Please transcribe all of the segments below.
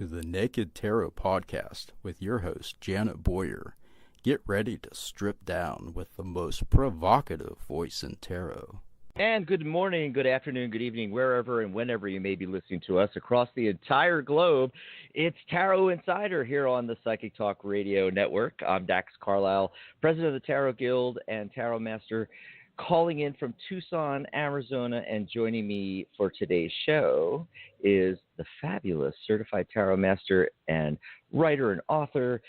to the Naked Tarot Podcast with your host, Janet Boyer. Get ready to strip down with the most provocative voice in tarot. And good morning, good afternoon, good evening, wherever and whenever you may be listening to us across the entire globe. It's Tarot Insider here on the Psychic Talk Radio Network. I'm Dax Carlisle, president of the Tarot Guild and Tarot Master, calling in from Tucson, Arizona, and joining me for today's show is the fabulous certified Tarot Master and writer and author.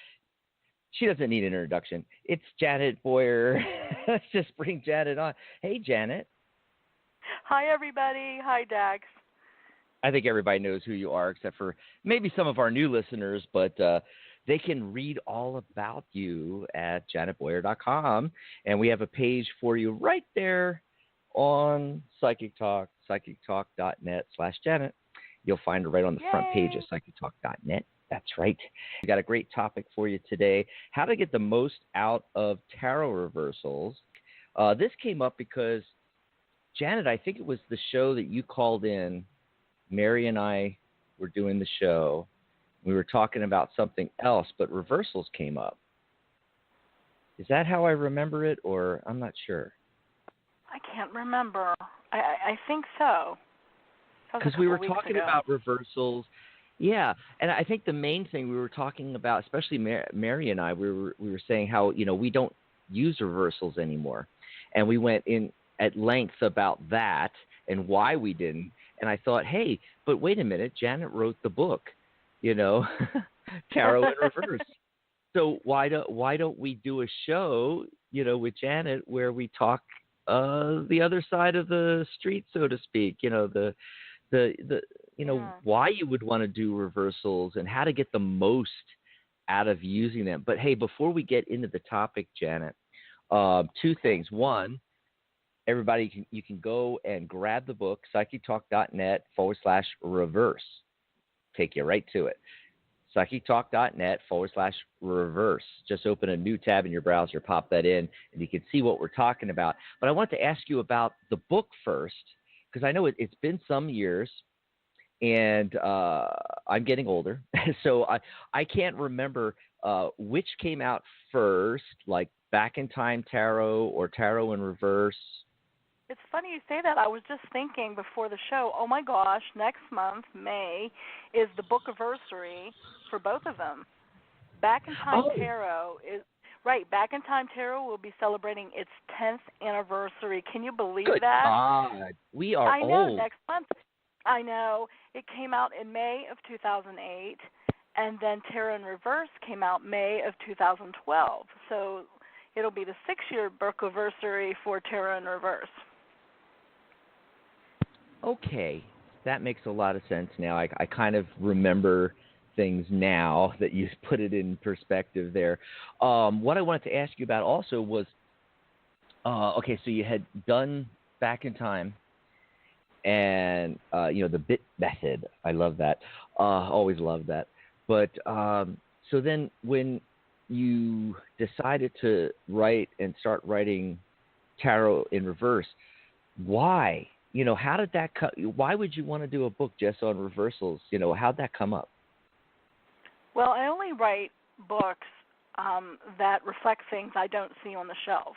She doesn't need an introduction. It's Janet Boyer. Let's just bring Janet on. Hey, Janet. Hi, everybody. Hi, Dax. I think everybody knows who you are, except for maybe some of our new listeners, but they can read all about you at janetboyer.com, and we have a page for you right there on Psychic Talk, psychictalk.net/Janet. You'll find her right on the front page of psychictalk.net. That's right. We got a great topic for you today, how to get the most out of tarot reversals. This came up because, Janet, I think it was the show that you called in. Mary and I were doing the show. We were talking about something else, but reversals came up. Is that how I remember it, or I'm not sure? I can't remember. I think so. Because we were talking about reversals. Yeah, and I think the main thing we were talking about, especially Mary and I, we were saying how, we don't use reversals anymore. And we went in at length about that and why we didn't. And I thought, hey, but wait a minute, Janet wrote the book, Tarot in Reverse. So why don't we do a show, with Janet where we talk the other side of the street, so to speak, why you would want to do reversals and how to get the most out of using them. But hey, before we get into the topic, Janet, two things. One, everybody, you can go and grab the book, psychictalk.net/reverse. Take you right to it. psychictalk.net/reverse. Just open a new tab in your browser, pop that in, and you can see what we're talking about. But I want to ask you about the book first, because I know it's been some years, and I'm getting older, so I can't remember which came out first, like Back in Time Tarot or Tarot in Reverse. It's funny you say that. I was just thinking before the show, oh my gosh, next month, May, is the book anniversary for both of them. Back in Time Tarot is right. Back in Time Tarot will be celebrating its 10th anniversary. Can you believe that? God, we are old. I know, next month. I know. It came out in May of 2008, and then Tarot in Reverse came out May of 2012. So it'll be the 6-year book anniversary for Tarot in Reverse. Okay, that makes a lot of sense now. I kind of remember things now that you put it in perspective there. What I wanted to ask you about also was, okay, so you had done Back in Time and, the bit method. I love that. Always loved that. But so then when you decided to write and start writing Tarot in Reverse, why? How did that why would you want to do a book just on reversals? How'd that come up? Well, I only write books that reflect things I don't see on the shelf,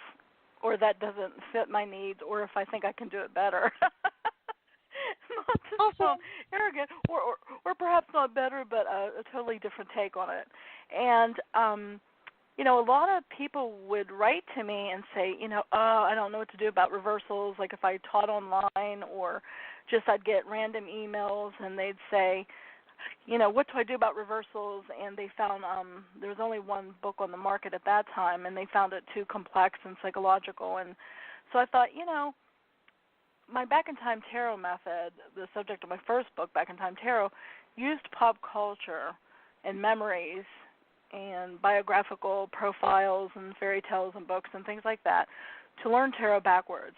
or that doesn't fit my needs, or if I think I can do it better. Not to sound arrogant, or perhaps not better, but a totally different take on it. And a lot of people would write to me and say, I don't know what to do about reversals, like if I taught online, or just I'd get random emails and they'd say, what do I do about reversals? And they found there was only one book on the market at that time, and they found it too complex and psychological. And so I thought, my Back in Time Tarot method, the subject of my first book, Back in Time Tarot, used pop culture and memories and biographical profiles and fairy tales and books and things like that to learn tarot backwards.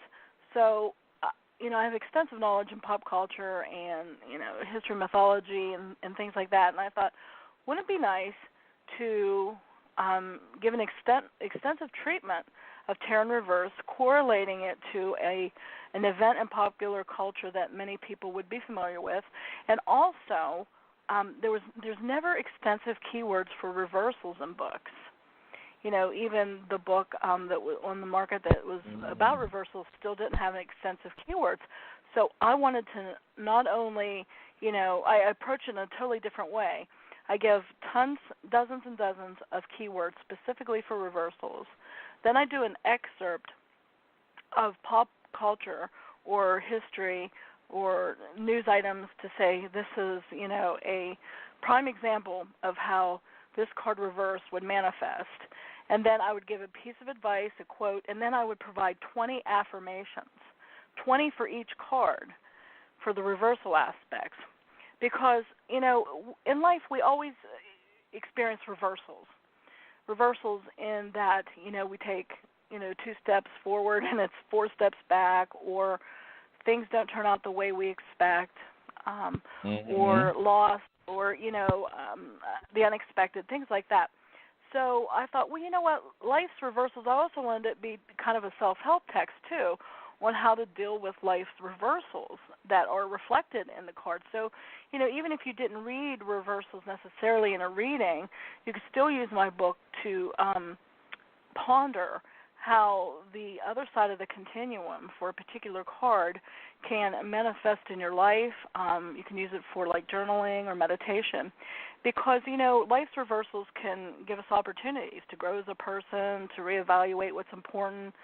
So, I have extensive knowledge in pop culture and, history, mythology, and things like that. And I thought, wouldn't it be nice to give an extensive treatment of Tarot in Reverse, correlating it to an event in popular culture that many people would be familiar with, and also there's never extensive keywords for reversals in books. Even the book that was on the market that was about reversals still didn't have extensive keywords. So I wanted to not only, I approach it in a totally different way. I give dozens and dozens of keywords specifically for reversals. Then I do an excerpt of pop culture or history or news items to say this is, a prime example of how this card reverse would manifest. And then I would give a piece of advice, a quote, and then I would provide 20 affirmations, 20 for each card for the reversal aspects. Because, in life we always experience reversals. Reversals in that, we take, 2 steps forward and it's 4 steps back, or things don't turn out the way we expect, or loss, or, the unexpected, things like that. So I thought, well, you know what, life's reversals, I also wanted it to be kind of a self-help text, too, on how to deal with life's reversals that are reflected in the cards. So, even if you didn't read reversals necessarily in a reading, you could still use my book to ponder how the other side of the continuum for a particular card can manifest in your life. You can use it for like journaling or meditation, because life's reversals can give us opportunities to grow as a person, to reevaluate what's important,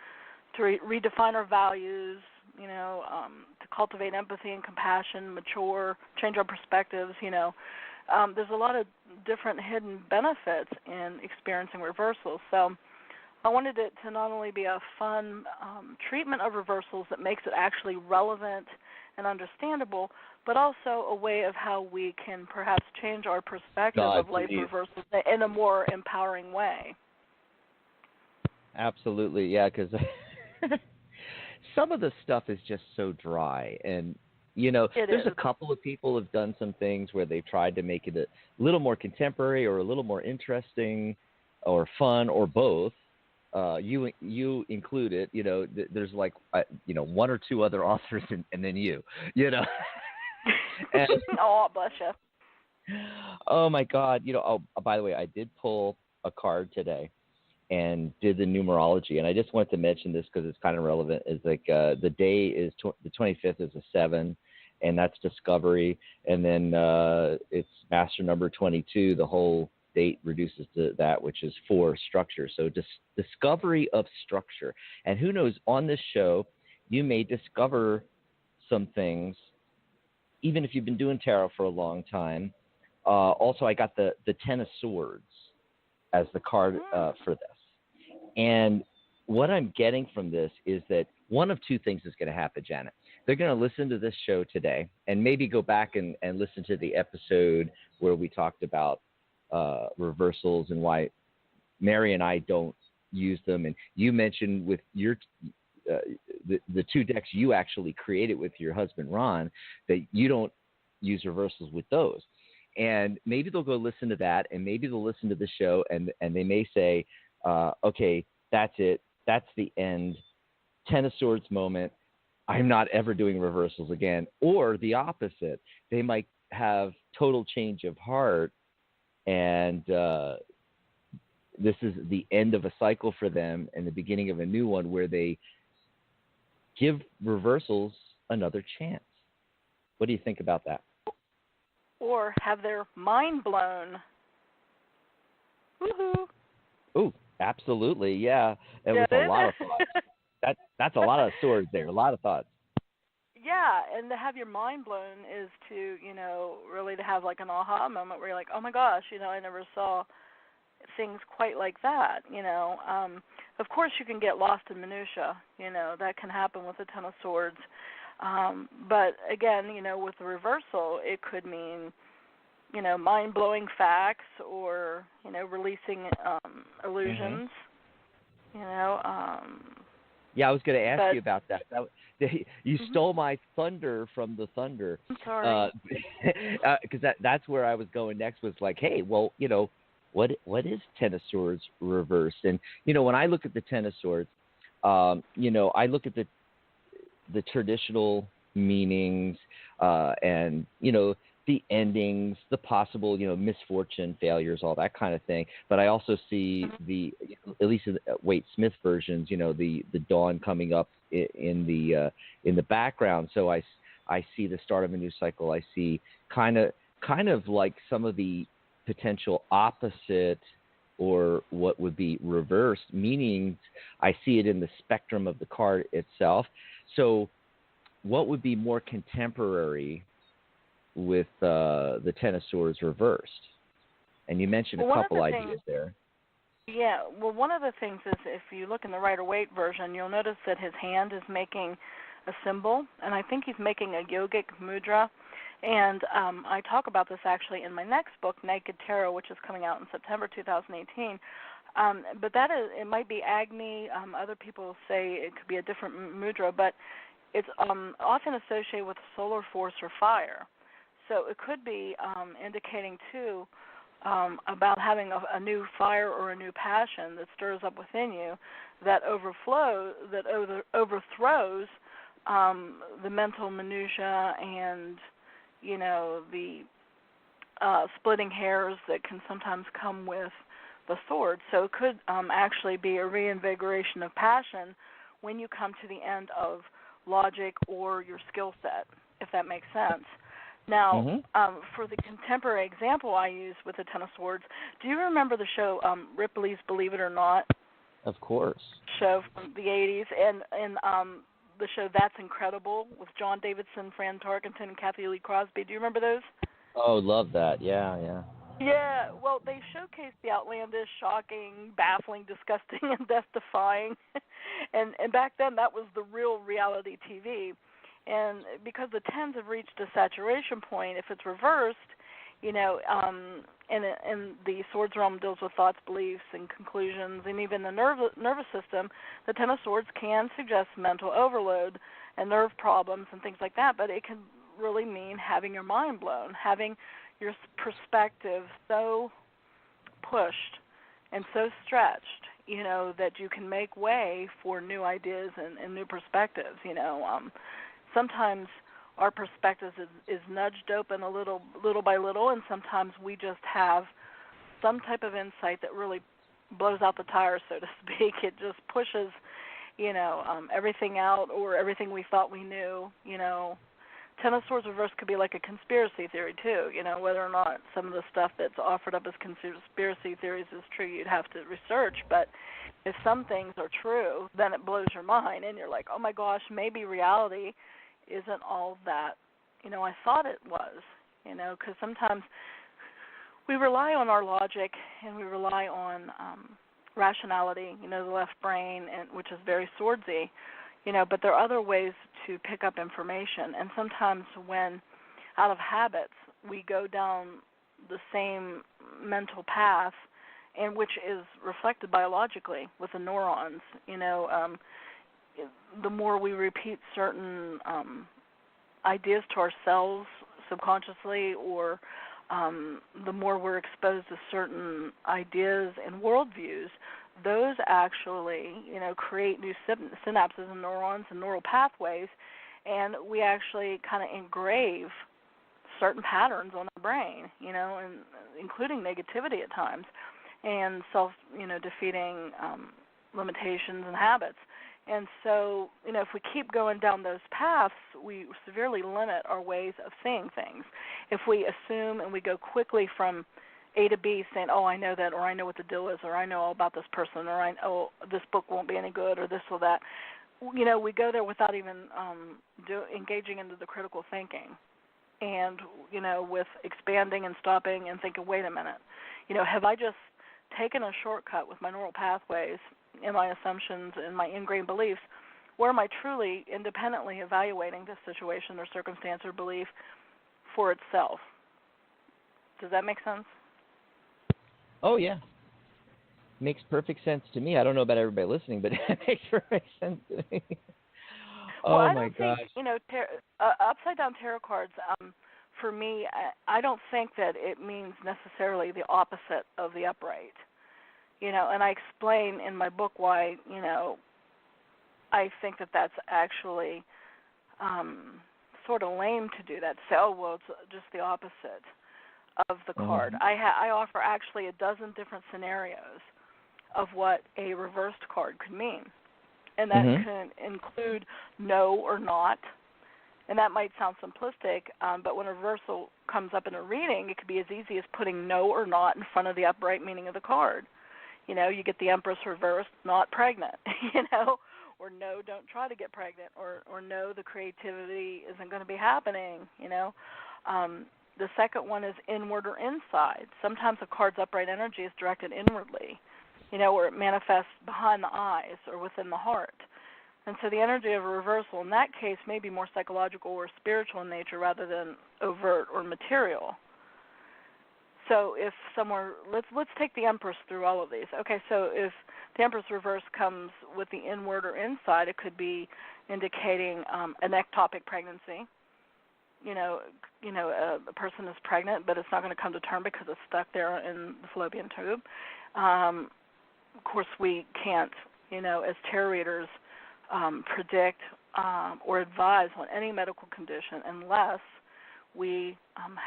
to redefine our values, to cultivate empathy and compassion, mature, change our perspectives. There's a lot of different hidden benefits in experiencing reversals. So I wanted it to not only be a fun treatment of reversals that makes it actually relevant and understandable, but also a way of how we can perhaps change our perspective of life reversals in a more empowering way. Absolutely, yeah, because some of the stuff is just so dry. And, there's a couple of people who have done some things where they've tried to make it a little more contemporary or a little more interesting or fun or both. You included, there's like, 1 or 2 other authors and then you. And, oh, bless you. Oh, my God. By the way, I did pull a card today and did the numerology. And I just wanted to mention this because it's kind of relevant. It's like the day is the 25th is a 7, and that's discovery. And then it's master number 22. The whole date reduces to that, which is 4, structure. So discovery of structure. And who knows, on this show, you may discover some things, even if you've been doing tarot for a long time. Also, I got the 10 of Swords as the card for this. And what I'm getting from this is that one of 2 things is going to happen, Janet. They're going to listen to this show today and maybe go back and listen to the episode where we talked about reversals and why Mary and I don't use them. And you mentioned with your the 2 decks you actually created with your husband, Ron, that you don't use reversals with those. And maybe they'll go listen to that, and maybe they'll listen to the show, and they may say, okay, that's it. That's the end. 10 of Swords moment. I'm not ever doing reversals again. Or the opposite. They might have total change of heart, and this is the end of a cycle for them and the beginning of a new one where they give reversals another chance. What do you think about that? Or have their mind blown. Woohoo! Oh, absolutely, yeah. It was a lot of thoughts. That's a lot of swords there, a lot of thoughts. Yeah, and to have your mind blown is to, really to have like an aha moment where you're like, oh my gosh, I never saw things quite like that, Of course you can get lost in minutia, that can happen with the 10 of Swords. But again, with the reversal, it could mean, mind-blowing facts or, releasing illusions, Yeah, I was going to ask you about that. You stole my thunder from the thunder. I'm sorry. Because that's where I was going next was like, hey, well, what is 10 of Swords reversed? And, when I look at the 10 of Swords, I look at the traditional meanings and, the endings, the possible, misfortune, failures, all that kind of thing. But I also see at least in the Waite Smith versions, the dawn coming up in the background. So I see the start of a new cycle. I see kind of like some of the potential opposite or what would be reversed, meaning I see it in the spectrum of the card itself. So what would be more contemporary with the Ten of Swords reversed? And you mentioned a couple ideas there. Yeah, well, one of the things is if you look in the Rider-Waite version, you'll notice that his hand is making a symbol, and I think he's making a yogic mudra. And I talk about this actually in my next book, Naked Tarot, which is coming out in September 2018. But it might be Agni. Other people say it could be a different mudra, but it's often associated with solar force or fire. So it could be indicating, too, about having a new fire or a new passion that stirs up within you that overthrows the mental minutia and, the splitting hairs that can sometimes come with the sword. So it could actually be a reinvigoration of passion when you come to the end of logic or your skill set, if that makes sense. Now, for the contemporary example I use with the Ten of Swords, do you remember the show Ripley's Believe It or Not? Of course. Show from the 80s, and the show That's Incredible with John Davidson, Fran Tarkenton, and Kathy Lee Crosby. Do you remember those? Oh, love that. Yeah. Yeah, well, they showcase the outlandish, shocking, baffling, disgusting, and death-defying. and back then, that was the real reality TV. And because the tens have reached a saturation point, if it's reversed, and the Swords realm deals with thoughts, beliefs, and conclusions, and even the nervous system, the Ten of Swords can suggest mental overload and nerve problems and things like that, but it can really mean having your mind blown, having your perspective so pushed and so stretched, that you can make way for new ideas and new perspectives, Sometimes our perspective is nudged open a little by little, and sometimes we just have some type of insight that really blows out the tires, so to speak. It just pushes, everything out or everything we thought we knew. Ten of Swords reverse could be like a conspiracy theory too. Whether or not some of the stuff that's offered up as conspiracy theories is true, you'd have to research. But if some things are true, then it blows your mind, and you're like, oh my gosh, maybe reality isn't all that, I thought it was, because sometimes we rely on our logic and we rely on rationality, the left brain, which is very swordsy, but there are other ways to pick up information. And sometimes when, out of habits, we go down the same mental path, and which is reflected biologically with the neurons, the more we repeat certain ideas to ourselves subconsciously, or the more we're exposed to certain ideas and worldviews, those actually, create new synapses and neurons and neural pathways, and we actually kind of engrave certain patterns on our brain, and including negativity at times, and defeating limitations and habits. And so, if we keep going down those paths, we severely limit our ways of seeing things. If we assume and we go quickly from A to B saying, oh, I know that, or I know what the deal is, or I know all about this person, or this book won't be any good, or this or that, we go there without even engaging into the critical thinking. And, with expanding and stopping and thinking, wait a minute, have I just taken a shortcut with my neural pathways and my assumptions and my ingrained beliefs, or am I truly independently evaluating this situation or circumstance or belief for itself? Does that make sense? Oh, yeah. Makes perfect sense to me. I don't know about everybody listening, but it makes perfect sense to me. Well, my gosh. Think, upside down tarot cards, for me, I don't think that it means necessarily the opposite of the upright. And I explain in my book why, I think that that's actually sort of lame to do that. Say, oh, well, it's just the opposite of the card. I offer actually a dozen different scenarios of what a reversed card could mean. And that can include no or not. And that might sound simplistic, but when a reversal comes up in a reading, it could be as easy as putting no or not in front of the upright meaning of the card. You know, you get the Empress reversed, not pregnant, you know, or no, don't try to get pregnant, or no, the creativity isn't going to be happening, you know. The second one is inward or inside. Sometimes a card's upright energy is directed inwardly, you know, or it manifests behind the eyes or within the heart. And so the energy of a reversal in that case may be more psychological or spiritual in nature rather than overt or material. So if somewhere, let's take the Empress through all of these. Okay, so if the Empress reverse comes with the inward or inside, it could be indicating an ectopic pregnancy. You know, a person is pregnant, but it's not going to come to term because it's stuck there in the fallopian tube. Of course, we can't, you know, as tarot readers, predict or advise on any medical condition unless we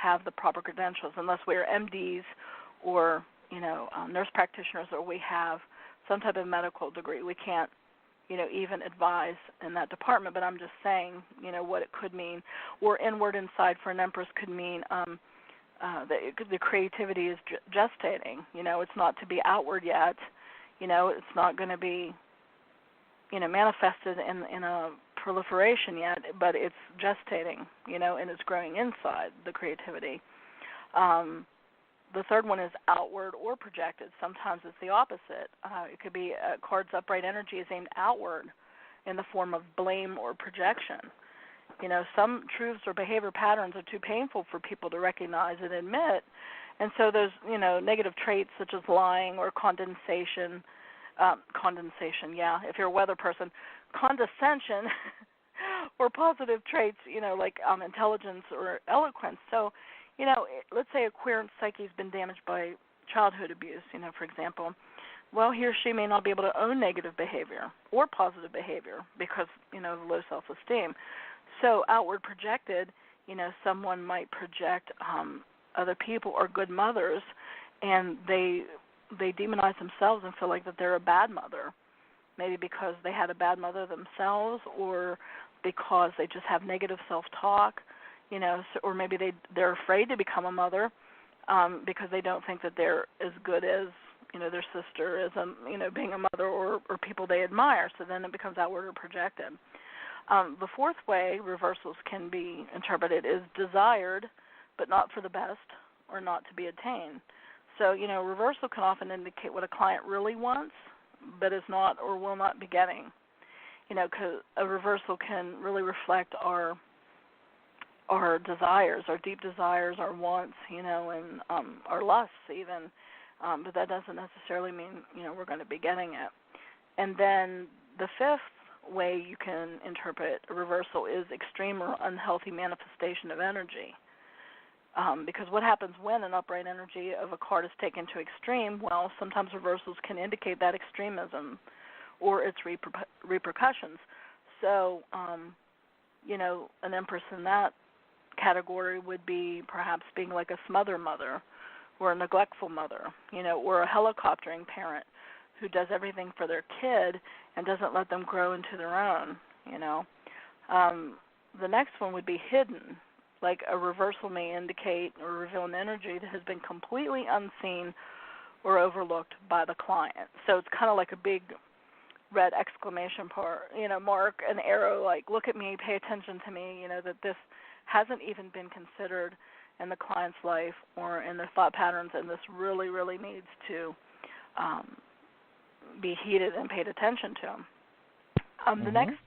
have the proper credentials, unless we are MDs or, you know, nurse practitioners, or we have some type of medical degree. We can't, you know, even advise in that department, but I'm just saying, you know, what it could mean. Or inward inside for an Empress could mean the creativity is gestating. You know, it's not to be outward yet. You know, it's not going to be, you know, manifested in a proliferation yet, but it's gestating, you know, and it's growing inside, the creativity. The third one is outward or projected. Sometimes it's the opposite. It could be a card's upright energy is aimed outward in the form of blame or projection. You know, some truths or behavior patterns are too painful for people to recognize and admit, and so those, you know, negative traits such as lying or condensation, if you're a weather person, condescension, or positive traits, you know, like intelligence or eloquence. So, you know, let's say a queer psyche's been damaged by childhood abuse, you know, for example. Well, he or she may not be able to own negative behavior or positive behavior because, you know, of low self-esteem. So outward projected, you know, someone might project other people or good mothers, and they demonize themselves and feel like that they're a bad mother, maybe because they had a bad mother themselves, or because they just have negative self-talk, you know, or maybe they're afraid to become a mother because they don't think that they're as good as, you know, their sister is, you know, being a mother, or people they admire. So then it becomes outward or projected. The fourth way reversals can be interpreted is desired, but not for the best or not to be attained. So, you know, reversal can often indicate what a client really wants, but is not or will not be getting. You know, because a reversal can really reflect our desires, our deep desires, our wants, you know, and our lusts even. But that doesn't necessarily mean, you know, we're going to be getting it. And then the fifth way you can interpret a reversal is extreme or unhealthy manifestation of energy. Because what happens when an upright energy of a card is taken to extreme? Well, sometimes reversals can indicate that extremism or its repercussions. So, you know, an Empress in that category would be perhaps being like a smother mother or a neglectful mother, you know, or a helicoptering parent who does everything for their kid and doesn't let them grow into their own, you know. The next one would be hidden. Like a reversal may indicate or reveal an energy that has been completely unseen or overlooked by the client. So it's kind of like a big red exclamation mark, an arrow, like, look at me, pay attention to me, you know, that this hasn't even been considered in the client's life or in their thought patterns, and this really, really needs to be heeded and paid attention to. The next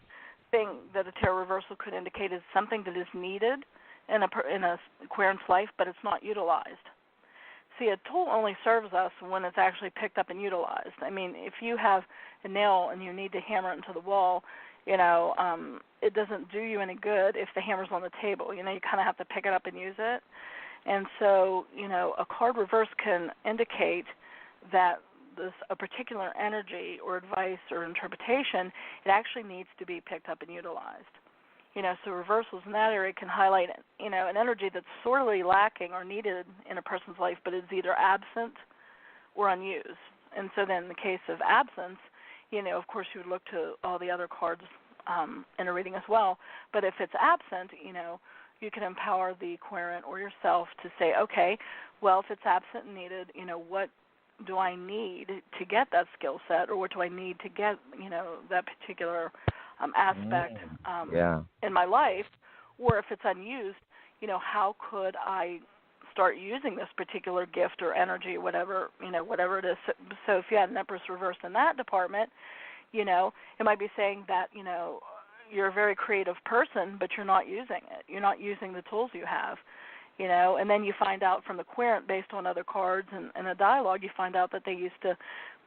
thing that a tarot reversal could indicate is something that is needed in a querent's life, but it's not utilized. See, a tool only serves us when it's actually picked up and utilized. I mean, if you have a nail and you need to hammer it into the wall, you know, it doesn't do you any good if the hammer's on the table. You know, you kind of have to pick it up and use it. And so, you know, a card reverse can indicate that a particular energy or advice or interpretation, it actually needs to be picked up and utilized. So reversals in that area can highlight, an energy that's sorely lacking or needed in a person's life, but is either absent or unused. And so then in the case of absence, of course you would look to all the other cards in a reading as well. But if it's absent, you can empower the querent or yourself to say, okay, well, if it's absent and needed, what do I need to get that skill set, or what do I need to get, that particular aspect in my life? Or if it's unused, how could I start using this particular gift or energy, whatever it is. So if you had an Empress reversed in that department, it might be saying that, you're a very creative person, but you're not using it. You're not using the tools you have, and then you find out from the querent, based on other cards and a dialogue, you find out that they used to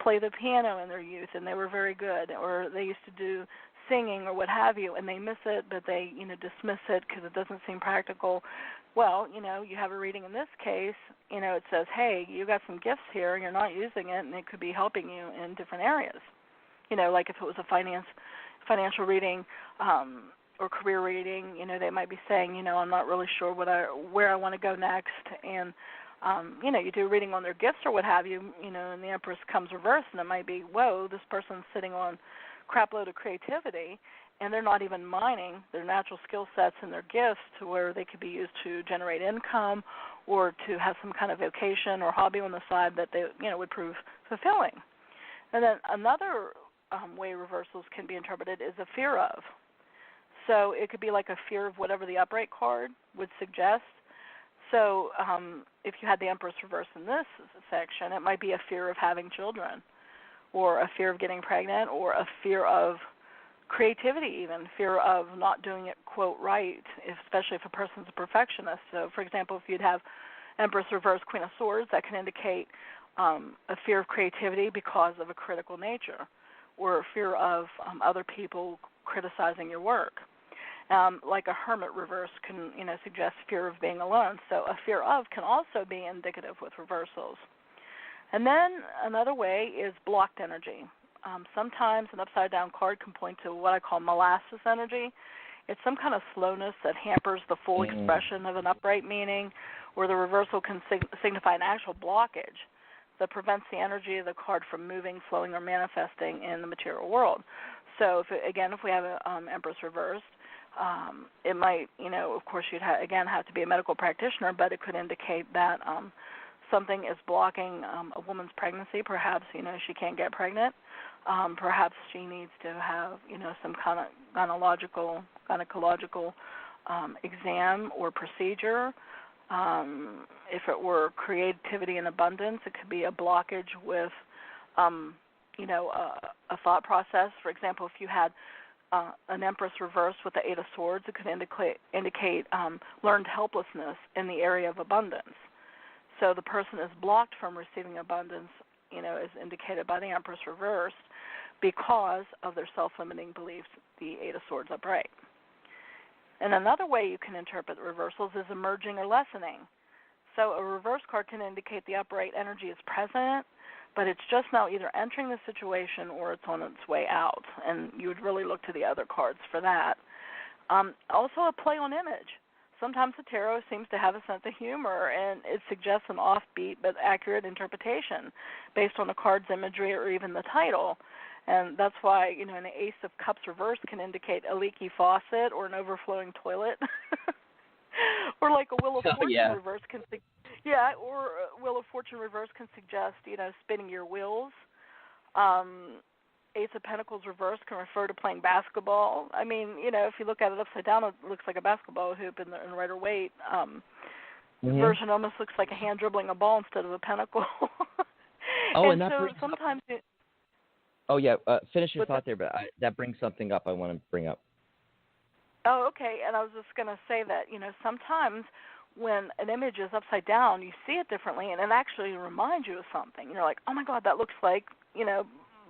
play the piano in their youth and they were very good, or they used to do singing or what have you, and they miss it, but they, dismiss it because it doesn't seem practical. Well, you have a reading in this case, it says, hey, you got some gifts here and you're not using it, and it could be helping you in different areas. Like if it was a financial reading or career reading, they might be saying, I'm not really sure where I want to go next, and you do a reading on their gifts or what have you, and the Empress comes reversed, and it might be, whoa, this person's sitting on crap load of creativity, and they're not even mining their natural skill sets and their gifts to where they could be used to generate income or to have some kind of vocation or hobby on the side that they, would prove fulfilling. And then another way reversals can be interpreted is a fear of. So it could be like a fear of whatever the upright card would suggest. So if you had the Empress reversed in this section, it might be a fear of having children, or a fear of getting pregnant, or a fear of creativity even, fear of not doing it, quote, right, especially if a person's a perfectionist. So, for example, if you'd have Empress reversed Queen of Swords, that can indicate a fear of creativity because of a critical nature, or a fear of other people criticizing your work. Like a Hermit reverse can, suggest fear of being alone. So a fear of can also be indicative with reversals. And then another way is blocked energy. Sometimes an upside-down card can point to what I call molasses energy. It's some kind of slowness that hampers the full expression of an upright meaning, or the reversal can signify an actual blockage that prevents the energy of the card from moving, flowing, or manifesting in the material world. So, if we have an Empress reversed, it might, of course, you'd have to be a medical practitioner, but it could indicate that something is blocking a woman's pregnancy. Perhaps, she can't get pregnant. Perhaps she needs to have, some kind of gynecological exam or procedure. If it were creativity and abundance, it could be a blockage with, a thought process. For example, if you had an Empress reversed with the Eight of Swords, it could indicate learned helplessness in the area of abundance. So the person is blocked from receiving abundance, as indicated by the Empress reversed, because of their self-limiting beliefs, the Eight of Swords upright. And another way you can interpret the reversals is emerging or lessening. So a reverse card can indicate the upright energy is present, but it's just now either entering the situation or it's on its way out, and you would really look to the other cards for that. Also a play on image. Sometimes the tarot seems to have a sense of humor, and it suggests an offbeat but accurate interpretation based on the card's imagery or even the title. And that's why, an Ace of Cups reverse can indicate a leaky faucet or an overflowing toilet. Or like a Wheel of Fortune reverse can or Wheel of Fortune reverse can suggest, spinning your wheels. Ace of Pentacles reverse can refer to playing basketball. I mean, if you look at it upside down, it looks like a basketball hoop in Rider Waite. Version almost looks like a hand dribbling a ball instead of a pentacle. And that so brings sometimes finish your thought there, but that brings something up I want to bring up. Oh, okay. And I was just going to say that, sometimes when an image is upside down, you see it differently, and it actually reminds you of something. You're like, oh, my God, that looks like,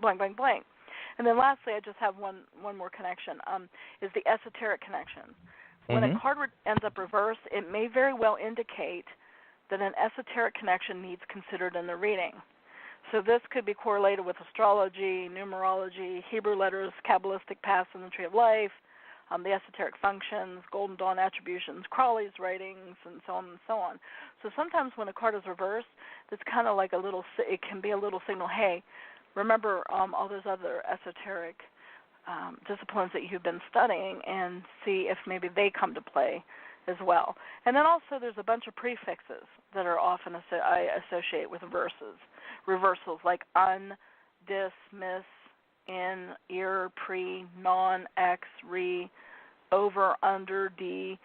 blank, blank, blank. And then lastly, I just have one more connection, is the esoteric connection. When a card ends up reversed, it may very well indicate that an esoteric connection needs considered in the reading. So this could be correlated with astrology, numerology, Hebrew letters, Kabbalistic paths in the Tree of Life, the esoteric functions, Golden Dawn attributions, Crowley's writings, and so on and so on. So sometimes when a card is reversed, it's kind of like it can be a little signal, hey, remember all those other esoteric disciplines that you've been studying, and see if maybe they come to play as well. And then also there's a bunch of prefixes that are often I associate with reversals like un, dis, miss, in, ear, pre, non, ex, re, over, under, d,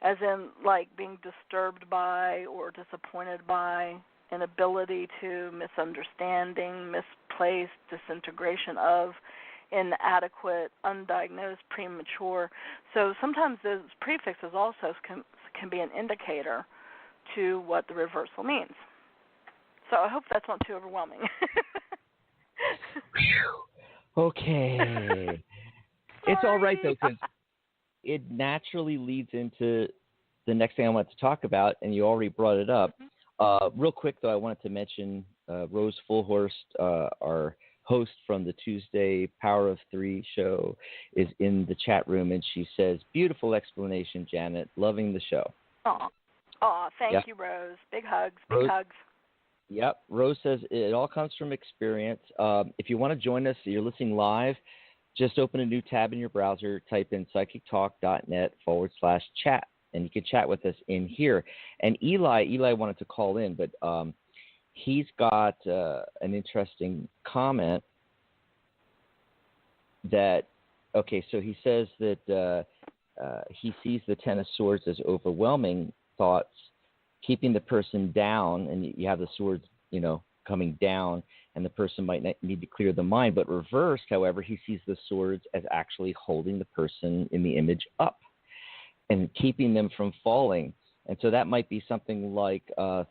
as in like being disturbed by or disappointed by, inability to, misunderstanding, misplaced, disintegration of, inadequate, undiagnosed, premature. So sometimes those prefixes also can be an indicator to what the reversal means. So I hope that's not too overwhelming. Okay. It's all right, though, because it naturally leads into the next thing I want to talk about, and you already brought it up. Real quick, though, I wanted to mention Rose Fullhorst, our host from the Tuesday Power of Three show, is in the chat room, and she says, beautiful explanation, Janet. Loving the show. Aw, thank you, Rose. Big hugs, big hugs. Yep. Rose says it all comes from experience. If you want to join us, you're listening live, just open a new tab in your browser, type in psychictalk.net/chat, and you can chat with us in here. And Eli wanted to call in, but he's got an interesting comment that, okay, so he says that he sees the Ten of Swords as overwhelming thoughts, keeping the person down, and you have the swords, coming down, and the person might need to clear the mind. But reversed, however, he sees the swords as actually holding the person in the image up and keeping them from falling. And so that might be something like, what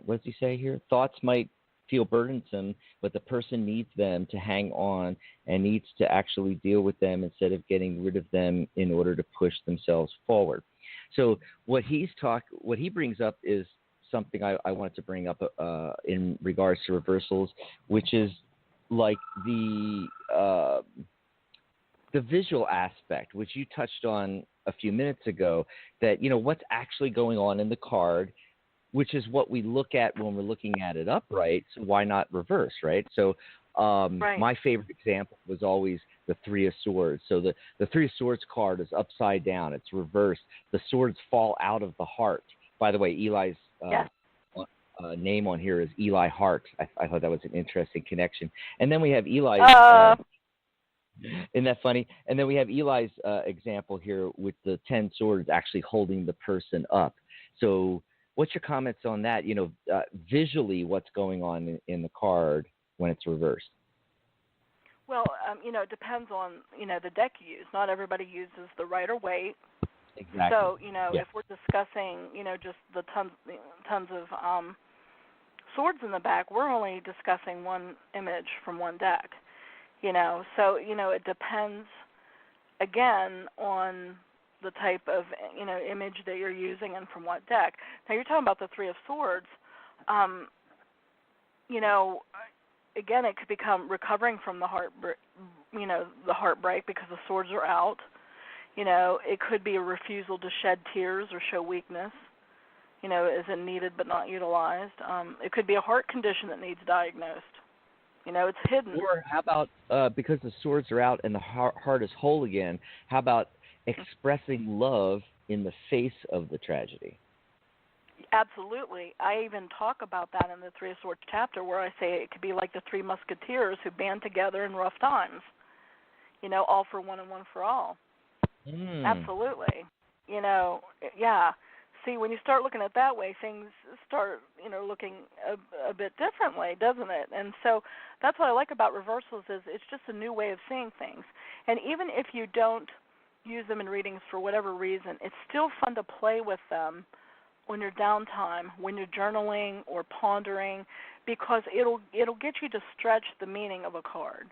does he say here? Thoughts might feel burdensome, but the person needs them to hang on and needs to actually deal with them instead of getting rid of them in order to push themselves forward. So what he brings up is something I wanted to bring up in regards to reversals, which is like the visual aspect, which you touched on a few minutes ago, that, what's actually going on in the card, which is what we look at when we're looking at it upright. So why not reverse, right? So right. My favorite example was always the Three of Swords. So the Three of Swords card is upside down. It's reversed. The swords fall out of the heart. By the way, Eli's name on here is Eli Hart. I thought that was an interesting connection. And then we have Eli's isn't that funny? And then we have Eli's example here with the 10 swords actually holding the person up. So what's your comments on that? Visually, what's going on in the card when it's reversed? Well, it depends on, the deck you use. Not everybody uses the Rider-Waite. Exactly. So, if we're discussing, just the tons of swords in the back, we're only discussing one image from one deck. So, it depends, again, on the type of, image that you're using and from what deck. Now, you're talking about the Three of Swords. Again, it could become recovering from the the heartbreak because the swords are out. It could be a refusal to shed tears or show weakness, isn't needed but not utilized. It could be a heart condition that needs diagnosed. It's hidden. Or how about, because the swords are out and the heart is whole again, how about expressing love in the face of the tragedy? Absolutely. I even talk about that in the Three of Swords chapter, where I say it could be like the Three Musketeers who band together in rough times, all for one and one for all. Absolutely. Yeah. See, when you start looking at it that way, things start, looking a bit differently, doesn't it? And so that's what I like about reversals is it's just a new way of seeing things. And even if you don't use them in readings for whatever reason, it's still fun to play with them on your downtime, when you're journaling or pondering, because it'll get you to stretch the meaning of a card.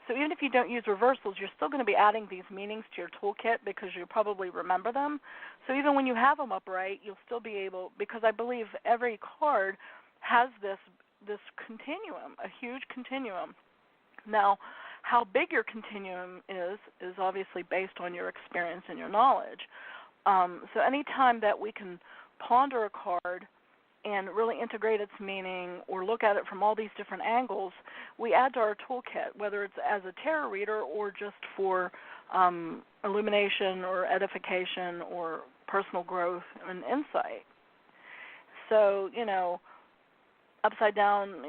So even if you don't use reversals, you're still going to be adding these meanings to your toolkit because you'll probably remember them. So even when you have them upright, you'll still be able, because I believe every card has this continuum, a huge continuum. Now, how big your continuum is obviously based on your experience and your knowledge. So anytime that we can ponder a card and really integrate its meaning or look at it from all these different angles, we add to our toolkit, whether it's as a tarot reader or just for illumination or edification or personal growth and insight. So, upside down,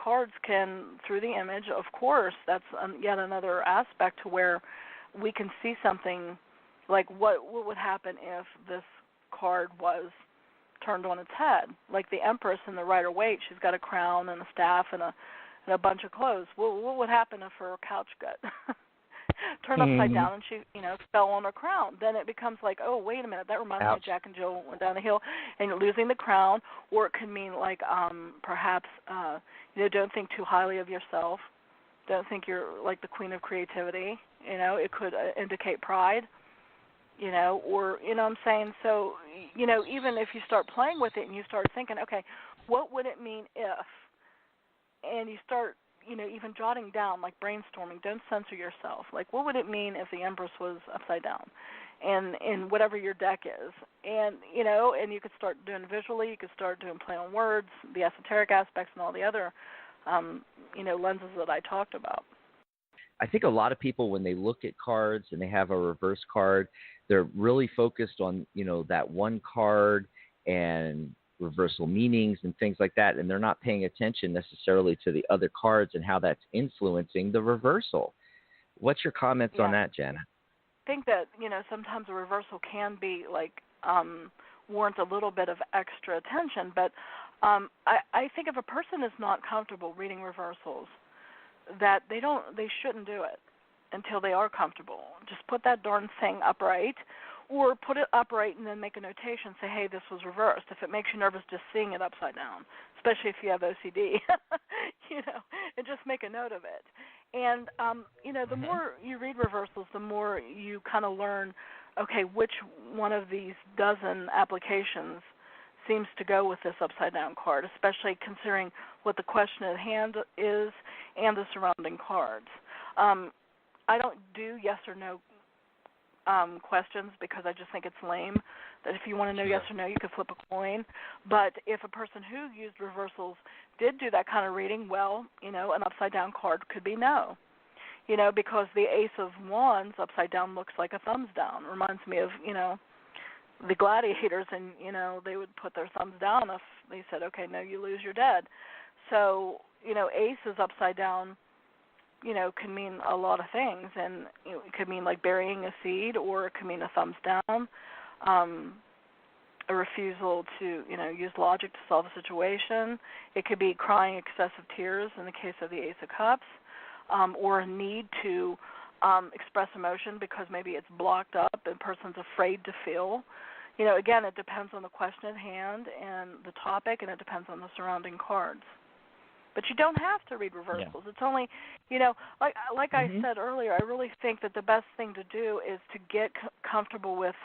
cards can, through the image, of course, that's yet another aspect to where we can see something like what would happen if this card was turned on its head. Like the Empress in the Rider-Waite, she's got a crown and a staff and a bunch of clothes. What would happen if her couch got turned upside down and she, fell on her crown? Then it becomes like, oh, wait a minute, that reminds me of Jack and Jill went down the hill and you're losing the crown. Or it could mean like perhaps, don't think too highly of yourself. Don't think you're like the queen of creativity. It could indicate pride. Or, I'm saying, so, even if you start playing with it and you start thinking, okay, what would it mean if, and you start, even jotting down, like brainstorming, don't censor yourself. Like, what would it mean if the Empress was upside down and in whatever your deck is? And, and you could start doing visually, you could start doing play on words, the esoteric aspects and all the other, lenses that I talked about. I think a lot of people, when they look at cards and they have a reverse card, they're really focused on, that one card and reversal meanings and things like that, and they're not paying attention necessarily to the other cards and how that's influencing the reversal. What's your comments on that, Jana? I think that, sometimes a reversal can be like warrant a little bit of extra attention, but I think if a person is not comfortable reading reversals, that they shouldn't do it until they are comfortable. Just put that darn thing upright, or put it upright and then make a notation, say, hey, this was reversed. If it makes you nervous just seeing it upside down, especially if you have OCD, and just make a note of it. And, the more you read reversals, the more you kind of learn, okay, which one of these dozen applications seems to go with this upside down card, especially considering what the question at hand is and the surrounding cards. I don't do yes or no questions because I just think it's lame. That if you want to know yes or no, you could flip a coin. But if a person who used reversals did do that kind of reading, well, an upside down card could be no. Because the Ace of Wands upside down looks like a thumbs down. Reminds me of, the gladiators, and, they would put their thumbs down if they said, okay, no, you lose, you're dead. So, Ace is upside down, can mean a lot of things, and it could mean like burying a seed, or it could mean a thumbs down, a refusal to, use logic to solve a situation. It could be crying excessive tears in the case of the Ace of Cups, or a need to express emotion because maybe it's blocked up and the person's afraid to feel. Again, it depends on the question at hand and the topic, and it depends on the surrounding cards. But you don't have to read reversals. Yeah. It's only, like I said earlier, I really think that the best thing to do is to get comfortable with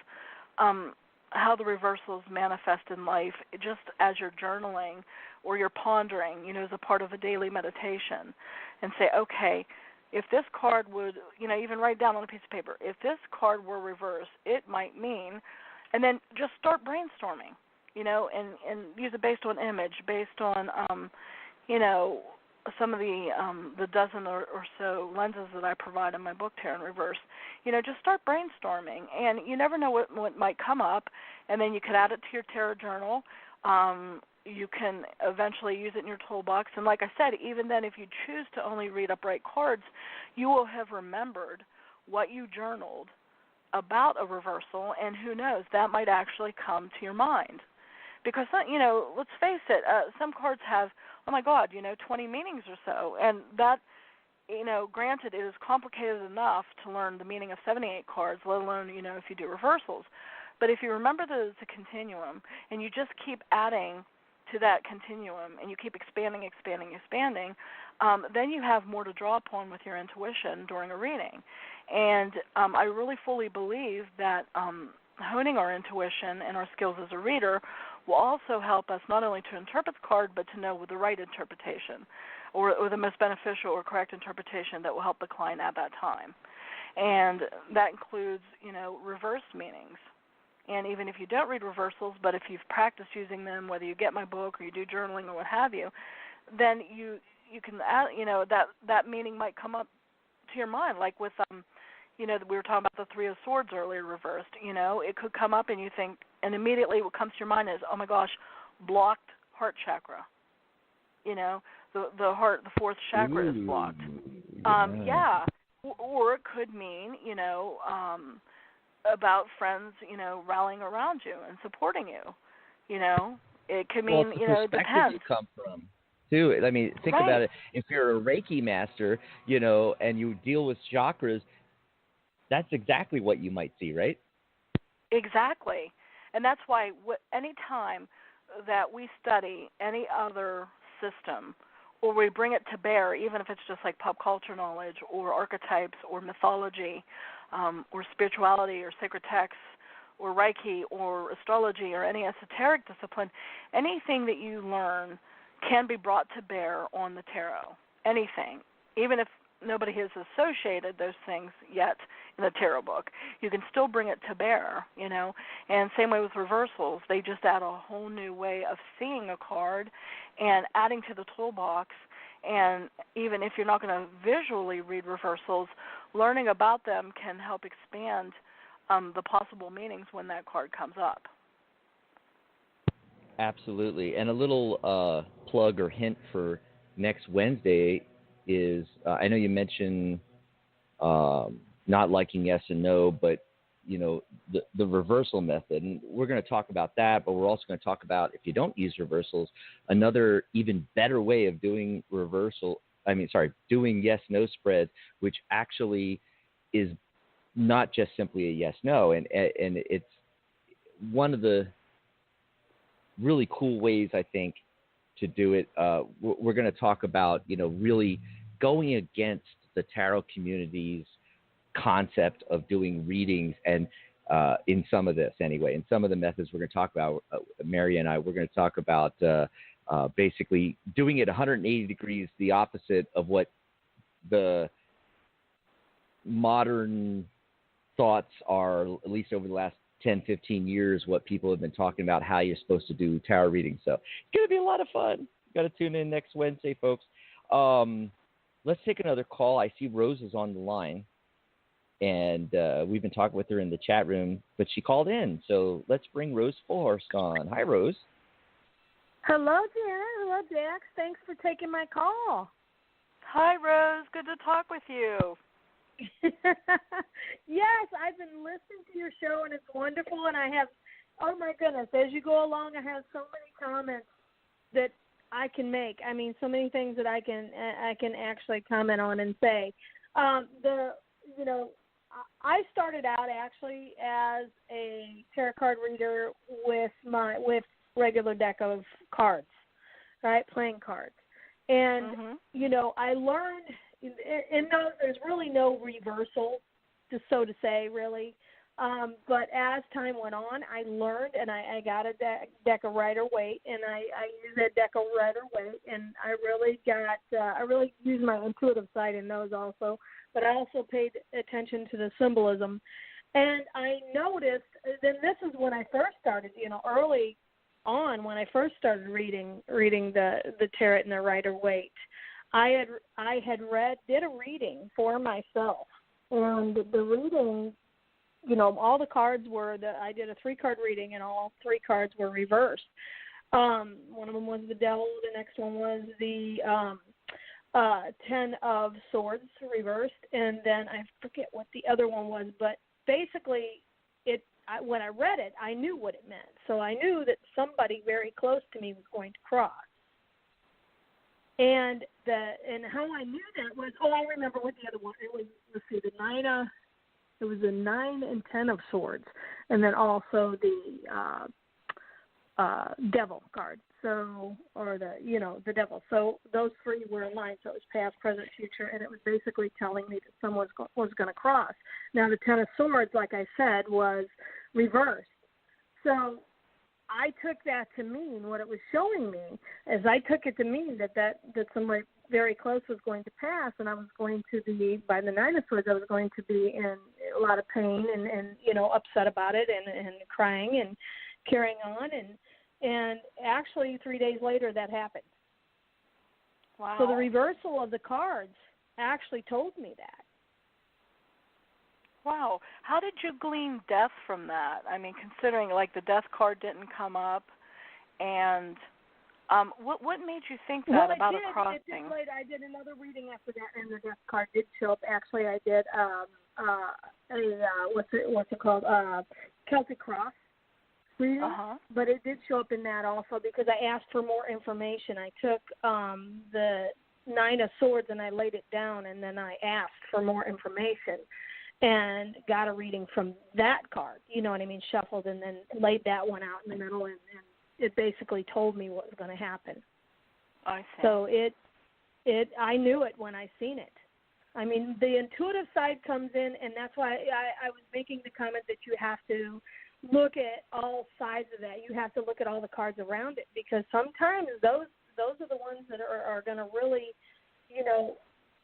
how the reversals manifest in life, just as you're journaling or you're pondering, as a part of a daily meditation, and say, okay, if this card would, even write down on a piece of paper, if this card were reversed, it might mean, and then just start brainstorming, and use it based on image, based on, some of the dozen or so lenses that I provide in my book, Tarot in Reverse. Just start brainstorming, and you never know what might come up, and then you could add it to your tarot journal. You can eventually use it in your toolbox, and like I said, even then, if you choose to only read upright cards, you will have remembered what you journaled about a reversal, and who knows, that might actually come to your mind. Because, let's face it, some cards have, 20 meanings or so. And that, granted, it is complicated enough to learn the meaning of 78 cards, let alone, if you do reversals. But if you remember that it's a continuum, and you just keep adding to that continuum, and you keep expanding, then you have more to draw upon with your intuition during a reading. And I really fully believe that honing our intuition and our skills as a reader will also help us not only to interpret the card, but to know the right interpretation. or the most beneficial or correct interpretation that will help the client at that time. And that includes, reverse meanings. And even if you don't read reversals, but if you've practiced using them, whether you get my book or you do journaling or what have you, then you can add, that meaning might come up to your mind, like with we were talking about the Three of Swords earlier reversed. It could come up and you think, and immediately what comes to your mind is, oh my gosh, blocked heart chakra. The heart, the fourth chakra is blocked. Yeah. Or it could mean, about friends, rallying around you and supporting you. It could mean, it depends. You come from, too. I mean, think about it. If you're a Reiki master, and you deal with chakras, that's exactly what you might see, right? Exactly. And that's why any time that we study any other system, or we bring it to bear, even if it's just like pop culture knowledge or archetypes or mythology or spirituality or sacred texts or Reiki or astrology or any esoteric discipline, anything that you learn can be brought to bear on the tarot. Anything. Even if nobody has associated those things yet in the tarot book, you can still bring it to bear, And same way with reversals. They just add a whole new way of seeing a card and adding to the toolbox. And even if you're not going to visually read reversals, learning about them can help expand the possible meanings when that card comes up. Absolutely. And a little plug or hint for next Wednesday is, I know you mentioned not liking yes and no, but, the reversal method. And we're going to talk about that, but we're also going to talk about, if you don't use reversals, another even better way of doing doing yes-no spreads, which actually is not just simply a yes-no. And it's one of the really cool ways, I think, to do it. We're going to talk about, really going against the tarot community's concept of doing readings, and in some of this anyway, in some of the methods we're going to talk about, Mary and I, we're going to talk about basically doing it 180 degrees the opposite of what the modern thoughts are, at least over the last 10, 15 years, what people have been talking about, how you're supposed to do tarot reading. So it's going to be a lot of fun. Got to tune in next Wednesday, folks. Let's take another call. I see Rose is on the line, and we've been talking with her in the chat room, but she called in. So let's bring Rose Fullhorse on. Hi, Rose. Hello, Jan. Hello, Dax. Thanks for taking my call. Hi, Rose. Good to talk with you. Yes, I've been listening to your show, and it's wonderful. And I have, oh my goodness, as you go along, I have so many comments that I can make. I mean, so many things that I can actually comment on and say. I started out actually as a tarot card reader with regular deck of cards, right, playing cards, and I learned. There's really no reversal, so to say, really. But as time went on, I learned, and I got a deck of Rider-Waite, and I used that deck of Rider-Waite, and I really used my intuitive side in those also. But I also paid attention to the symbolism, and I noticed. Then this is when I first started, early on when I first started reading the tarot and the Rider-Waite. I did a reading for myself, and the reading, all the cards I did a 3-card reading, and all 3 cards were reversed. One of them was the Devil, the next one was the 10 of Swords reversed, and then I forget what the other one was, but basically when I read it, I knew what it meant. So I knew that somebody very close to me was going to cross. And how I knew that was, I remember what the other one, it was, the 9 and 10 of Swords, and then also the Devil card. So, or the Devil. So those 3 were aligned. So it was past, present, future, and it was basically telling me that someone was going to cross. Now the 10 of Swords, like I said, was reversed. So I took that to mean, what it was showing me, is I took it to mean that somebody very close was going to pass, and I was going to be, by the Nine of Swords, I was going to be in a lot of pain and upset about it and crying and carrying on. And actually 3 days later that happened. Wow. So the reversal of the cards actually told me that. Wow. How did you glean death from that? I mean, considering like the death card didn't come up, and what made you think that about a crossing? It did later. I did another reading after that, and the death card did show up. Actually, I did what's it called? Celtic Cross reading, but it did show up in that also because I asked for more information. I took the Nine of Swords and I laid it down, and then I asked for more information and got a reading from that card. You know what I mean? Shuffled and then laid that one out in the middle, and it basically told me what was going to happen. I see. So I knew it when I seen it. I mean, the intuitive side comes in, and that's why I was making the comment that you have to look at all sides of that. You have to look at all the cards around it, because sometimes those are the ones that are going to really,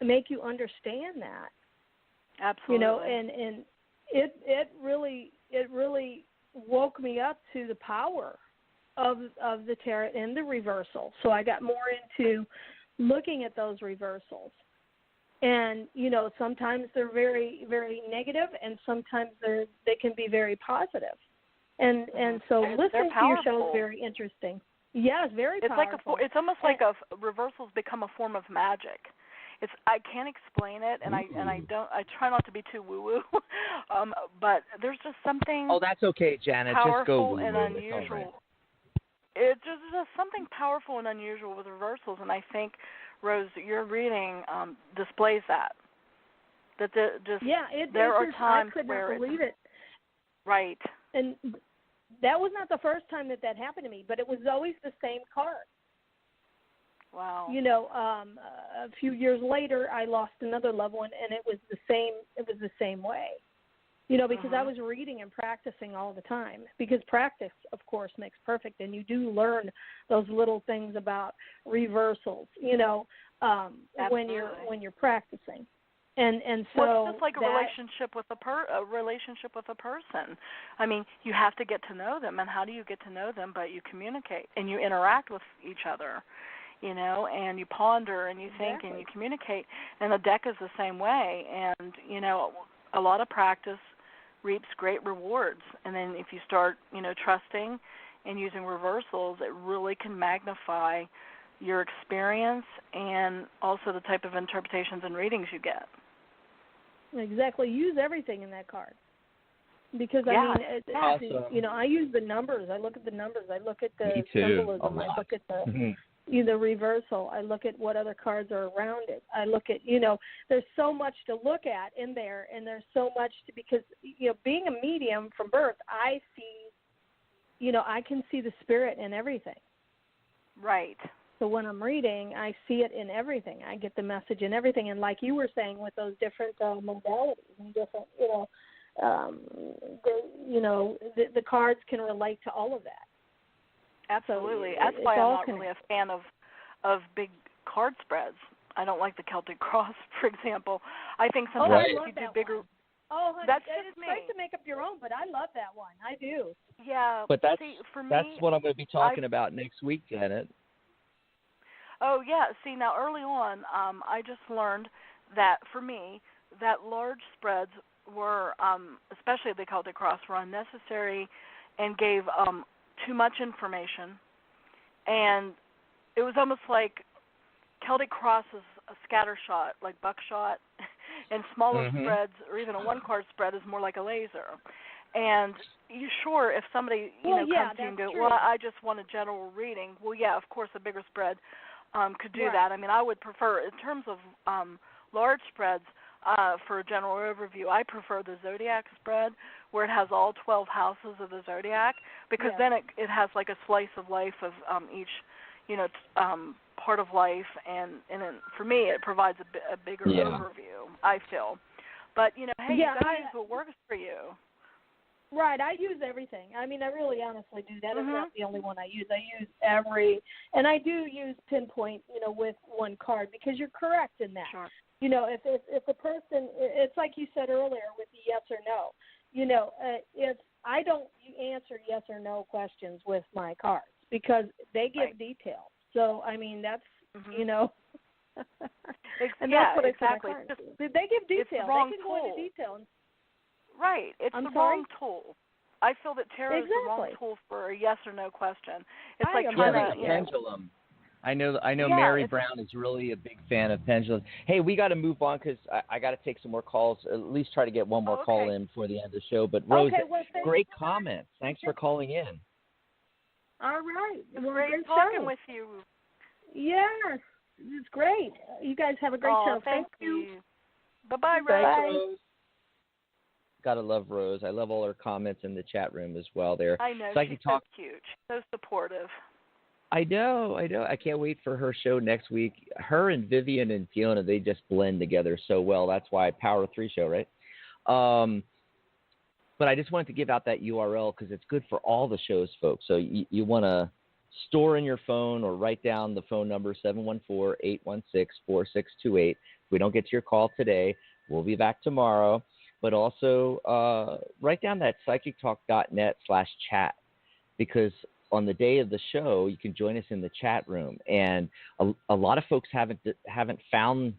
make you understand that. Absolutely. And it really woke me up to the power of the tarot and the reversal. So I got more into looking at those reversals. And, sometimes they're very, very negative, and sometimes they can be very positive. And so listening to your show is very interesting. Yeah, it's very powerful. It's almost like reversals become a form of magic. I can't explain it, and I try not to be too woo-woo, but there's just something. Oh, that's okay, Janet. Just go woo-woo. And unusual. Right. It's just something powerful and unusual with reversals, and I think, Rose, your reading displays that. There are times I could where not believe it. Right. And that was not the first time that happened to me, but it was always the same card. Wow. A few years later, I lost another loved one, and it was the same. It was the same way. Because I was reading and practicing all the time. Because practice, of course, makes perfect, and you do learn those little things about reversals. When you're practicing. And so it's just like a relationship with a person. I mean, you have to get to know them, and how do you get to know them? But you communicate and you interact with each other, and you ponder and you think and you communicate. And the deck is the same way. And a lot of practice reaps great rewards. And then if you start, trusting and using reversals, it really can magnify your experience and also the type of interpretations and readings you get. Exactly. Use everything in that card. Because, awesome. I use the numbers. I look at the numbers. I look at the Me too. symbolism. I look at the reversal. I look at what other cards are around it. I look at, there's so much to look at in there, and there's so much because, being a medium from birth, I see, I can see the spirit in everything. Right. So when I'm reading, I see it in everything. I get the message in everything. And like you were saying, with those different modalities and different, the cards can relate to all of that. Absolutely. So that's why I'm not really a fan of big card spreads. I don't like the Celtic Cross, for example. I think sometimes if you do bigger. One. Oh, honey, that's it's great to make up your own, but I love that one. I do. Yeah, but that's for me, that's what I'm going to be talking about next week, Janet. Oh, yeah. See, now early on, I just learned that for me, that large spreads were, especially the Celtic Cross, were unnecessary and gave too much information. And it was almost like Celtic Cross is a scatter shot, like buckshot, and smaller spreads, or even a one-card spread, is more like a laser. And if somebody comes to you and goes, well, I just want a general reading. Well, yeah, of course, a bigger spread could do that. I mean, I would prefer, in terms of large spreads, for a general overview, I prefer the Zodiac spread, where it has all 12 houses of the Zodiac, because then it has like a slice of life of each, part of life, and for me, it provides a bigger overview, I feel. But, hey, you got to use what works for you. Right, I use everything. I mean, I really honestly do. That is Mhm. not the only one I use. I use every, and I do use pinpoint, with one card, because you're correct in that. Sure. If the person, it's like you said earlier with the yes or no. If I don't answer yes or no questions with my cards, because they give details. So I mean, that's and that's what exactly. I tell my they give details. It's the wrong they can tool. go into detail. Right. It's I'm the sorry? wrong tool. I feel that tarot is the wrong Exactly. tool for a yes or no question. It's I like am trying Yeah, to, the pendulum. I know Yeah, Mary it's- Brown is really a big fan of pendulums. Hey, we got to move on because I got to take some more calls, at least try to get one more okay. call in before the end of the show. But Rose, Okay, well, great comments. Thanks for calling in. All right. It's Well, great great talking show. with you. Yes, it's great. You guys have a great show. Thank you. you. Bye-bye, Rose. Thanks, Rose. Gotta love Rose. I love all her comments in the chat room as well. There. I know. Psychic She's Talk. so cute. So supportive. I know. I can't wait for her show next week. Her and Vivian and Fiona, they just blend together so well. That's why Power of Three show, right? But I just wanted to give out that URL because it's good for all the shows, folks. So you want to store in your phone or write down the phone number, 714-816-4628. If we don't get to your call today, we'll be back tomorrow. But also write down that psychictalk.net/chat, because on the day of the show, you can join us in the chat room. And a lot of folks haven't found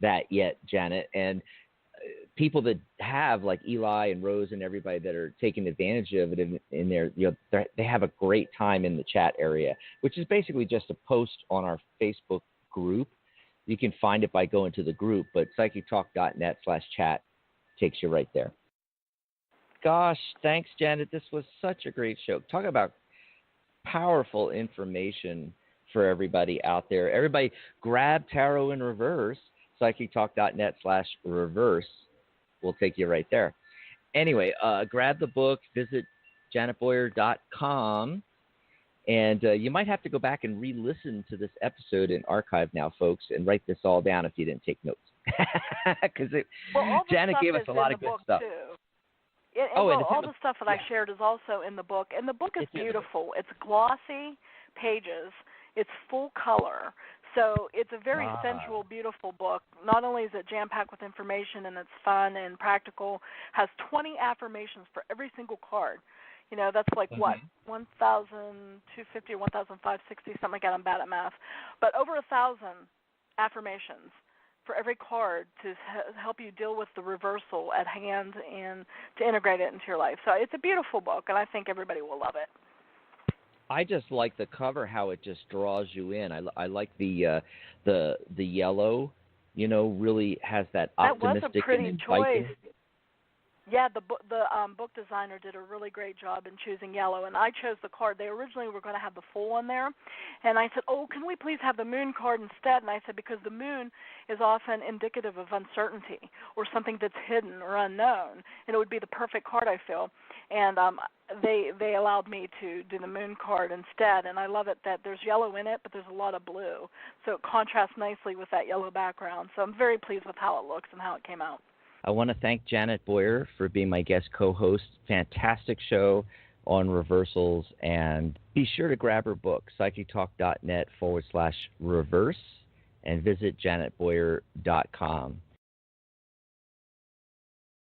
that yet, Janet. And people that have, like Eli and Rose and everybody that are taking advantage of it in there, they have a great time in the chat area, which is basically just a post on our Facebook group. You can find it by going to the group, but psychictalk.net/chat takes you right there. Gosh, thanks, Janet. This was such a great show. Talk about powerful information for everybody out there. Everybody grab Tarot in Reverse, psychictalk.net/reverse. We'll take you right there. Anyway, grab the book, visit janetboyer.com, and you might have to go back and re-listen to this episode in archive now, folks, and write this all down if you didn't take notes. Because Janet gave us a lot of good stuff. All the stuff that I shared is also in the book, and the book is beautiful. It's glossy pages. It's full color. So it's a very sensual, beautiful book. Not only is it jam-packed with information and it's fun and practical, has 20 affirmations for every single card. That's like what, 1,250 or 1,560, something like that. I'm bad at math. But over 1,000 affirmations for every card to help you deal with the reversal at hand and to integrate it into your life. So it's a beautiful book, and I think everybody will love it. I just like the cover, how it just draws you in. I like the yellow, really has that optimistic. That was a pretty and choice. Yeah, the book designer did a really great job in choosing yellow, and I chose the card. They originally were going to have the full one there, and I said, oh, can we please have the moon card instead? And I said, because the moon is often indicative of uncertainty or something that's hidden or unknown, and it would be the perfect card, I feel. And they allowed me to do the moon card instead, and I love it that there's yellow in it, but there's a lot of blue, so it contrasts nicely with that yellow background. So I'm very pleased with how it looks and how it came out. I want to thank Janet Boyer for being my guest co-host. Fantastic show on reversals. And be sure to grab her book, psychictalk.net/reverse, and visit janetboyer.com.